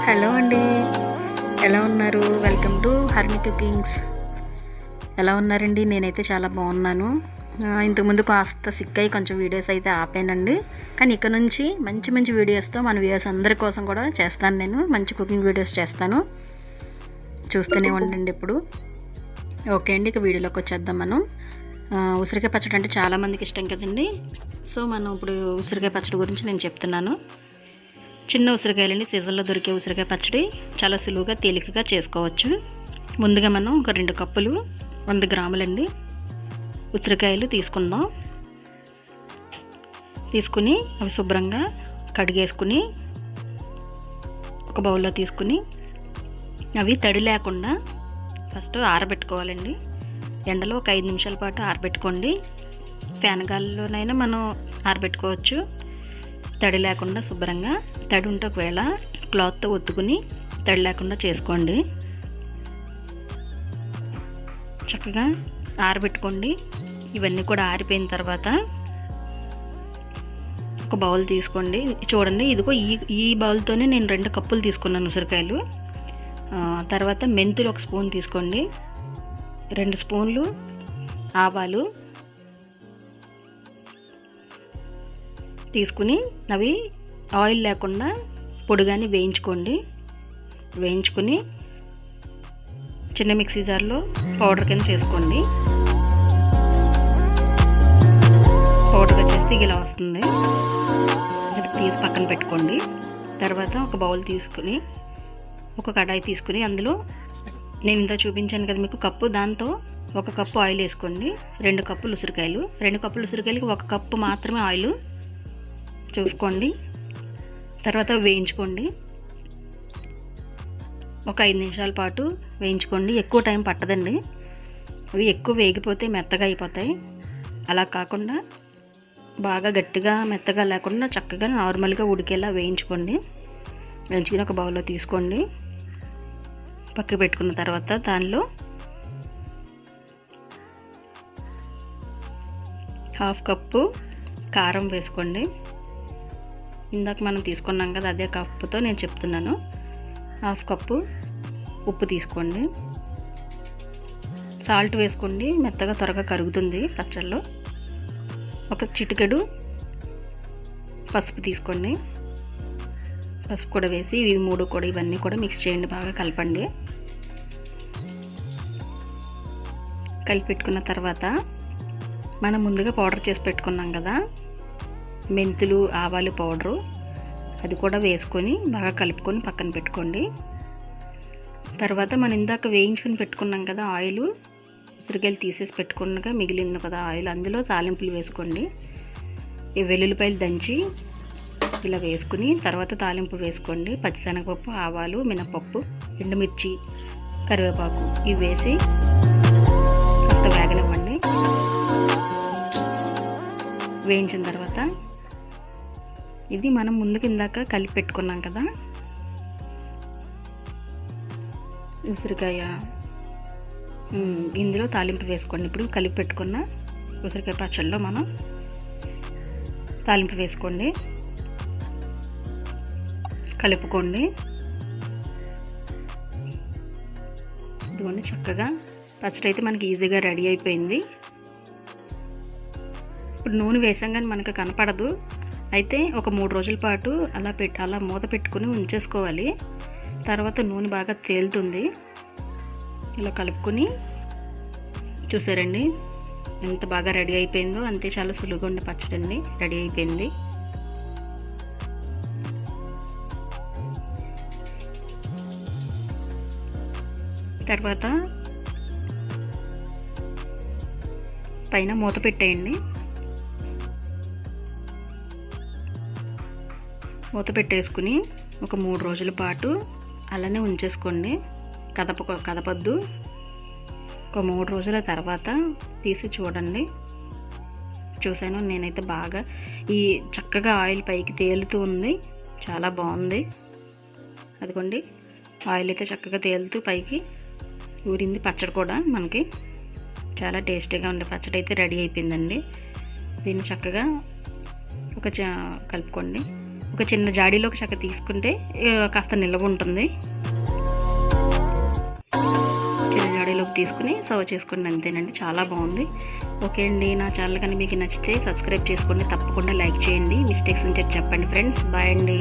Hello అండి, ఎలా ఉన్నారు? Welcome to Harmi cookings. ఎలా ఉన్నారండి? నేనైతే చాలా బాగున్నాను. ఇంతకుముందు కాస్త సిక్ అయ్యి కొంచెం వీడియోస్ అయితే ఆపానండి. కానీ ఇక్కడ నుంచి మంచి మంచి వీడియోస్తో మన వ్యూవర్స్ అందరి కోసం కూడా చేస్తాను. నేను మంచి కుకింగ్ వీడియోస్ చేస్తాను, చూస్తూనే ఉండండి. ఇప్పుడు ఓకే అండి, ఇక వీడియోలోకి వచ్చేద్దాం. మనం ఉసిరికాయ పచ్చడి అంటే చాలామందికి ఇష్టం కదండి. సో మనం ఇప్పుడు ఉసిరికాయ పచ్చడి గురించి నేను చెప్తున్నాను. చిన్న ఉసిరికాయలండి, సీజన్లో దొరికే ఉసిరికాయ పచ్చడి చాలా సులువుగా తేలికగా చేసుకోవచ్చు. ముందుగా మనం ఒక 2 కప్పులు 100 గ్రాములండి ఉసిరికాయలు తీసుకుందాం. తీసుకుని అవి శుభ్రంగా కడిగేసుకుని ఒక బౌల్లో తీసుకుని అవి తడి లేకుండా ఫస్ట్ ఆరబెట్టుకోవాలండి. ఎండలో ఒక 5 నిమిషాల పాటు ఆరబెట్టుకోండి. ఫ్యాన్ గాలిలోనైనా మనం ఆరబెట్టుకోవచ్చు. తడి లేకుండా శుభ్రంగా, తడి ఉంటే ఒకవేళ క్లాత్తో ఒత్తుకుని తడి లేకుండా చేసుకోండి. చక్కగా ఆరబెట్టుకోండి. ఇవన్నీ కూడా ఆరిపోయిన తర్వాత ఒక బౌల్ తీసుకోండి. చూడండి, ఇదిగో ఈ బౌల్తోనే నేను 2 కప్పులు తీసుకున్నాను ఉసిరికాయలు. తర్వాత మెంతులు 1 స్పూన్ తీసుకోండి. 2 స్పూన్లు ఆవాలు తీసుకుని అవి ఆయిల్ లేకుండా పొడిగాని వేయించుకుని చిన్న మిక్సీ జార్లో పౌడర్ కింద చేసుకోండి. పౌడర్గా చేస్తే ఇలా వస్తుంది. అది తీసి పక్కన పెట్టుకోండి. తర్వాత ఒక బౌల్ తీసుకుని ఒక కడాయి తీసుకుని అందులో నేను ఇంత చూపించాను కదా మీకు కప్పు, దాంతో 1 కప్పు ఆయిల్ వేసుకోండి. 2 కప్పులు ఉసిరికాయలు, 2 కప్పులు ఉసిరికాయలకి 1 కప్పు మాత్రమే ఆయిల్ చూసుకోండి. తర్వాత వేయించుకోండి. ఒక 5 నిమిషాల పాటు వేయించుకోండి. ఎక్కువ టైం పట్టదండి. అవి ఎక్కువ వేగిపోతే మెత్తగా అయిపోతాయి. అలా కాకుండా బాగా గట్టిగా మెత్తగా లేకుండా చక్కగా నార్మల్గా ఉడికేలా వేయించుకోండి. వేయించుకుని ఒక బౌల్లో తీసుకోండి. పక్కకు పెట్టుకున్న తర్వాత దానిలో 1/2 కప్పు కారం వేసుకోండి. ఇందాక మనం తీసుకున్నాం కదా, అదే కప్పుతో నేను చెప్తున్నాను. 1/2 కప్పు ఉప్పు తీసుకోండి. సాల్ట్ వేసుకోండి, మెత్తగా త్వరగా కరుగుతుంది పచ్చళ్ళలో. 1 చిటికెడు పసుపు తీసుకోండి. పసుపు కూడా వేసి ఇవి 3 కూడా ఇవన్నీ కూడా మిక్స్ చేయండి, బాగా కలపండి. కలిపి పెట్టుకున్న తర్వాత మనం ముందుగా పౌడర్ చేసి పెట్టుకున్నాం కదా, మెంతులు ఆవాలు పౌడరు, అది కూడా వేసుకొని బాగా కలుపుకొని పక్కన పెట్టుకోండి. తర్వాత మనం ఇందాక వేయించుకొని పెట్టుకున్నాం కదా ఆయిల్, ఉసిరికాయలు తీసేసి పెట్టుకున్నాక మిగిలింది కదా ఆయిల్, అందులో తాలింపులు వేసుకోండి. ఈ వెల్లుల్లిపాయలు దంచి ఇలా వేసుకుని తర్వాత తాలింపు వేసుకోండి. పచ్చిశనగపప్పు, ఆవాలు, మినపప్పు, ఎండుమిర్చి, కరివేపాకు ఇవి వేసి కాస్త వేగనివ్వండి. వేయించిన తర్వాత ఇది మనం ముందుకు ఇందాక కలిపి పెట్టుకున్నాం కదా ఉసిరికాయ, ఇందులో తాలింపు వేసుకోండి. ఇప్పుడు కలిపి పెట్టుకున్న ఉసిరికాయ పచ్చళ్ళలో మనం తాలింపు వేసుకోండి, కలుపుకోండి. ఇదిగోండి, చక్కగా పచ్చడి అయితే మనకి ఈజీగా రెడీ అయిపోయింది. ఇప్పుడు నూనె వేసాం కానీ మనకు కనపడదు. అయితే ఒక 3 రోజుల పాటు అలా మూత పెట్టుకుని ఉంచేసుకోవాలి. తర్వాత నూనె బాగా తేలుతుంది. ఇలా కలుపుకొని చూసారండి ఎంత బాగా రెడీ అయిపోయిందో. అంతే, చాలా సులువుగా ఉండే పచ్చడి అండి రెడీ అయిపోయింది. తర్వాత పైన మూత పెట్టేయండి. మూత పెట్టేసుకుని ఒక 3 రోజుల పాటు అలానే ఉంచేసుకోండి. కదపొద్దు. ఒక 3 రోజుల తర్వాత తీసి చూడండి. చూశాను నేనైతే బాగా ఈ చక్కగా ఆయిల్ పైకి తేలుతూ ఉంది, చాలా బాగుంది. అదిగోండి, ఆయిల్ అయితే చక్కగా తేలుతూ పైకి ఊరింది. పచ్చడి కూడా మనకి చాలా టేస్టీగా ఉండే పచ్చడి అయితే రెడీ అయిపోయిందండి. దీన్ని చక్కగా కలుపుకోండి. ఒక చిన్న జాడీలోకి చక్క తీసుకుంటే కాస్త నిల్వ ఉంటుంది. చిన్న జాడీలోకి తీసుకుని సర్వ్ చేసుకోండి, అంతేనండి. చాలా బాగుంది. ఓకే అండి, నా ఛానల్ కానీ మీకు నచ్చితే సబ్స్క్రైబ్ చేసుకోండి, తప్పకుండా లైక్ చేయండి. మిస్టేక్స్ ఉంటే చెప్పండి ఫ్రెండ్స్. బాయ్ అండి.